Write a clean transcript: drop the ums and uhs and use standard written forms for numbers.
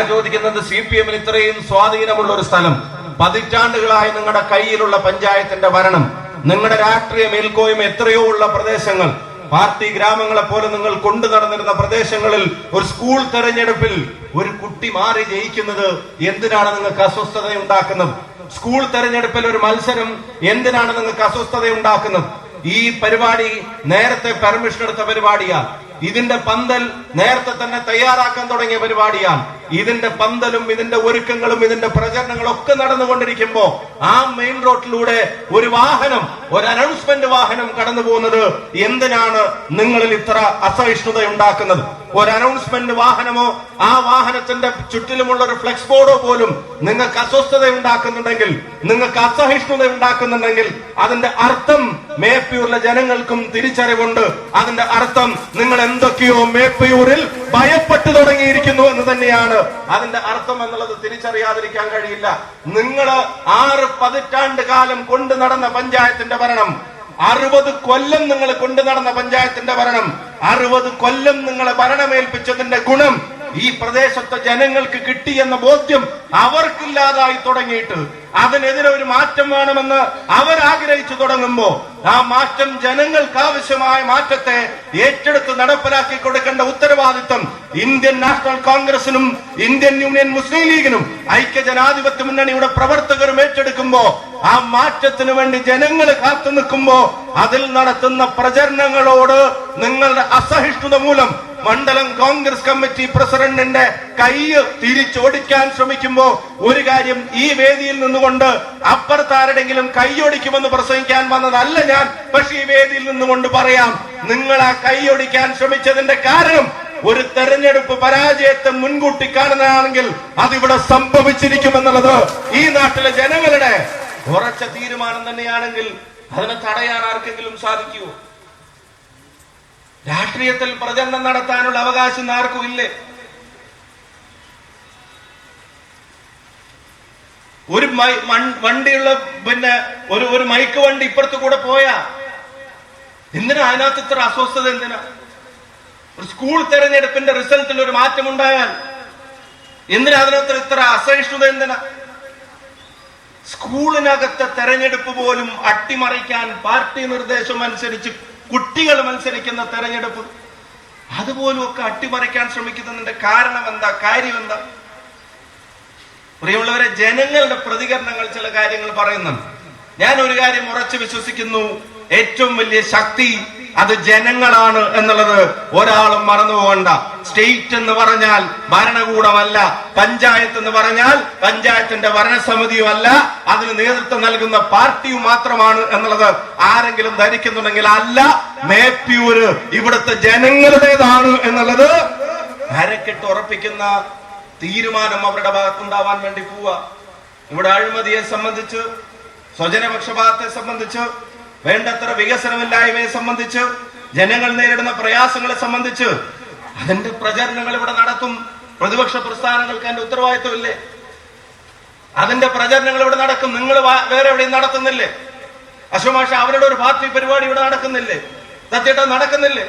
ചോദിക്കുന്നത് CPM-ന് ഇത്രയും സ്വാധീനമുള്ള ഒരു സ്ഥലം, പതിറ്റാണ്ടുകളായി നിങ്ങളുടെ കയ്യിലുള്ള പഞ്ചായത്തിന്റെ ഭരണം, നിങ്ങളുടെ രാഷ്ട്രീയ മേൽക്കോയ്മ എത്രയോ ഉള്ള പ്രദേശങ്ങൾ, പാർട്ടി ഗ്രാമങ്ങളെ പോലെ നിങ്ങൾ കൊണ്ടു നടന്നിരുന്ന പ്രദേശങ്ങളിൽ ഒരു സ്കൂൾ തെരഞ്ഞെടുപ്പിൽ ഒരു കുട്ടി മാറി ജയിക്കുന്നത് എന്തിനാണ് നിങ്ങൾക്ക് അസ്വസ്ഥത ഉണ്ടാക്കുന്നത്? സ്കൂൾ തെരഞ്ഞെടുപ്പിൽ ഒരു മത്സരം എന്തിനാണ് നിങ്ങൾക്ക് അസ്വസ്ഥത ഉണ്ടാക്കുന്നത്? ഈ പരിപാടി നേരത്തെ പെർമിഷൻ എടുത്ത പരിപാടിയാണ്. ഇതിന്റെ പന്തൽ നേരത്തെ തന്നെ തയ്യാറാക്കാൻ തുടങ്ങിയ പരിപാടിയാണ്. ഇതിന്റെ പന്തലും ഇതിന്റെ ഒരുക്കങ്ങളും ഇതിന്റെ പ്രചരണങ്ങളും ഒക്കെ നടന്നുകൊണ്ടിരിക്കുമ്പോ ആ മെയിൻ റോഡിലൂടെ ഒരു വാഹനം, ഒരു അനൗൺസ്മെന്റ് വാഹനം കടന്നു പോകുന്നത് എന്തിനാണ് നിങ്ങളിൽ ഇത്ര അസഹിഷ്ണുത ഉണ്ടാക്കുന്നത്? ഒരു അനൗൺസ്മെന്റ് വാഹനമോ ആ വാഹനത്തിന്റെ ചുറ്റിലുമുള്ള ഒരു ഫ്ലെക്സ് ബോർഡോ പോലും നിങ്ങൾക്ക് അസ്വസ്ഥത ഉണ്ടാക്കുന്നുണ്ടെങ്കിൽ, നിങ്ങൾക്ക് അസഹിഷ്ണുത ഉണ്ടാക്കുന്നുണ്ടെങ്കിൽ അതിന്റെ അർത്ഥം മേപ്പയൂരിലെ ജനങ്ങൾക്കും തിരിച്ചറിവുണ്ട്. അതിന്റെ അർത്ഥം നിങ്ങൾ എന്തൊക്കെയോ മേപ്പയൂരിൽ ഭയപ്പെട്ടു തുടങ്ങിയിരിക്കുന്നു എന്ന് തന്നെയാണ് അതിന്റെ അർത്ഥം എന്നുള്ളത് തിരിച്ചറിയാതിരിക്കാൻ കഴിയില്ല. നിങ്ങൾ 6 പതിറ്റാണ്ട് കാലം കൊണ്ടു നടന്ന പഞ്ചായത്തിന്റെ ഭരണം, 60 കൊല്ലം നിങ്ങൾ കൊണ്ടു നടന്ന പഞ്ചായത്തിന്റെ ഭരണം, 60 കൊല്ലം നിങ്ങളെ ഭരണമേൽപ്പിച്ചതിന്റെ ഗുണം ഈ പ്രദേശത്തെ ജനങ്ങൾക്ക് കിട്ടിയെന്ന ബോധ്യം അവർക്കില്ലാതായി തുടങ്ങിയിട്ട് അതിനെതിരെ ഒരു മാറ്റം വേണമെന്ന് അവരാഗ്രഹിച്ചു തുടങ്ങുമ്പോ ആ മാറ്റം, ജനങ്ങൾക്ക് ആവശ്യമായ മാറ്റത്തെ ഏറ്റെടുത്ത് നടപ്പിലാക്കി കൊടുക്കേണ്ട ഉത്തരവാദിത്വം ഇന്ത്യൻ നാഷണൽ കോൺഗ്രസിനും ഇന്ത്യൻ യൂണിയൻ മുസ്ലിം ലീഗിനും ഐക്യജനാധിപത്യ മുന്നണിയുടെ പ്രവർത്തകരും ഏറ്റെടുക്കുമ്പോ, ആ മാറ്റത്തിന് വേണ്ടി ജനങ്ങൾ കാത്തു നിൽക്കുമ്പോ അതിൽ നടത്തുന്ന പ്രചരണങ്ങളോട് നിങ്ങളുടെ അസഹിഷ്ണുത മൂലം മണ്ഡലം കോൺഗ്രസ് കമ്മിറ്റി പ്രസിഡന്റിന്റെ കൈ തിരിച്ചോടിക്കാൻ ശ്രമിക്കുമ്പോ ഒരു കാര്യം, ഈ വേദിയിൽ നിന്നുകൊണ്ട് അപ്പുറത്താരുടെങ്കിലും കൈയൊടിക്കുമെന്ന് പ്രസംഗിക്കാൻ വന്നതല്ല ഞാൻ. പക്ഷെ ഈ വേദിയിൽ നിന്നുകൊണ്ട് പറയാം, നിങ്ങൾ ആ കൈയൊടിക്കാൻ ശ്രമിച്ചതിന്റെ കാരണം ഒരു തെരഞ്ഞെടുപ്പ് പരാജയത്തെ മുൻകൂട്ടി കാണുന്നതാണെങ്കിൽ അതിവിടെ സംഭവിച്ചിരിക്കുമെന്നുള്ളത് ഈ നാട്ടിലെ ജനങ്ങളുടെ ഉറച്ച തീരുമാനം തന്നെയാണെങ്കിൽ അതിനെ തടയാൻ ആർക്കെങ്കിലും സാധിക്കുമോ? രാഷ്ട്രീയത്തിൽ പ്രചരണം നടത്താനുള്ള അവകാശം ആർക്കും ഇല്ലേ? ഒരു വണ്ടിയുള്ള ഒരു മൈക്ക് വണ്ടി ഇപ്പുറത്ത് കൂടെ പോയാ എന്തിനാ അതിനകത്ത് ഇത്ര അസ്വസ്ഥത? എന്തിനാ? ഒരു സ്കൂൾ തെരഞ്ഞെടുപ്പിന്റെ റിസൾട്ടിൽ ഒരു മാറ്റം ഉണ്ടായാൽ എന്തിനാ അതിനകത്ത് ഇത്ര അസഹിഷ്ണുത? എന്തിനാ? സ്കൂളിനകത്തെ തെരഞ്ഞെടുപ്പ് പോലും അട്ടിമറിക്കാൻ പാർട്ടി നിർദ്ദേശം അനുസരിച്ച് കുട്ടികൾ മത്സരിക്കുന്ന തെരഞ്ഞെടുപ്പ്, അതുപോലും ഒക്കെ അട്ടിമറിക്കാൻ ശ്രമിക്കുന്നതിന്റെ കാരണം എന്താ? കാര്യം എന്താ? പ്രിയമുള്ളവരെ, ജനങ്ങളുടെ പ്രതികരണങ്ങൾ ചില കാര്യങ്ങൾ പറയുന്നുണ്ട്. ഞാൻ ഒരു കാര്യം ഉറച്ചു വിശ്വസിക്കുന്നു, ഏറ്റവും വലിയ ശക്തി അത് ജനങ്ങളാണ് എന്നുള്ളത് ഒരാളും മറന്നുപോകണ്ട. സ്റ്റേറ്റ് എന്ന് പറഞ്ഞാൽ ഭരണകൂടമല്ല, പഞ്ചായത്ത് എന്ന് പറഞ്ഞാൽ പഞ്ചായത്തിന്റെ ഭരണസമിതിയും അല്ല, അതിന് നേതൃത്വം നൽകുന്ന പാർട്ടിയും മാത്രമാണ് എന്നുള്ളത് ആരെങ്കിലും ധരിക്കുന്നുണ്ടെങ്കിൽ അല്ല. മേപ്പയൂര് ഇവിടുത്തെ ജനങ്ങളുടേതാണ് എന്നുള്ളത് അരക്കെട്ട് ഉറപ്പിക്കുന്ന തീരുമാനം അവരുടെ ഭാഗത്തുണ്ടാവാൻ വേണ്ടി പോവുക. ഇവിടെ അഴിമതിയെ സംബന്ധിച്ച്, സ്വജനപക്ഷപാതത്തെ സംബന്ധിച്ച്, വേണ്ടത്ര വികസനമില്ലായ്മയെ സംബന്ധിച്ച്, ജനങ്ങൾ നേരിടുന്ന പ്രയാസങ്ങളെ സംബന്ധിച്ച് അതിന്റെ പ്രചരണങ്ങൾ ഇവിടെ നടത്തും. പ്രതിപക്ഷ പ്രസ്ഥാനങ്ങൾക്ക് അതിന്റെ ഉത്തരവാദിത്വമില്ലേ? അതിന്റെ പ്രചരണങ്ങൾ ഇവിടെ നടക്കും. നിങ്ങൾ വേറെ എവിടെയും നടത്തുന്നില്ലേ? അശോക് മാഷ് അവരുടെ ഒരു പാർട്ടി പരിപാടി ഇവിടെ നടക്കുന്നില്ലേ? സത്യേട്ട നടക്കുന്നില്ലേ?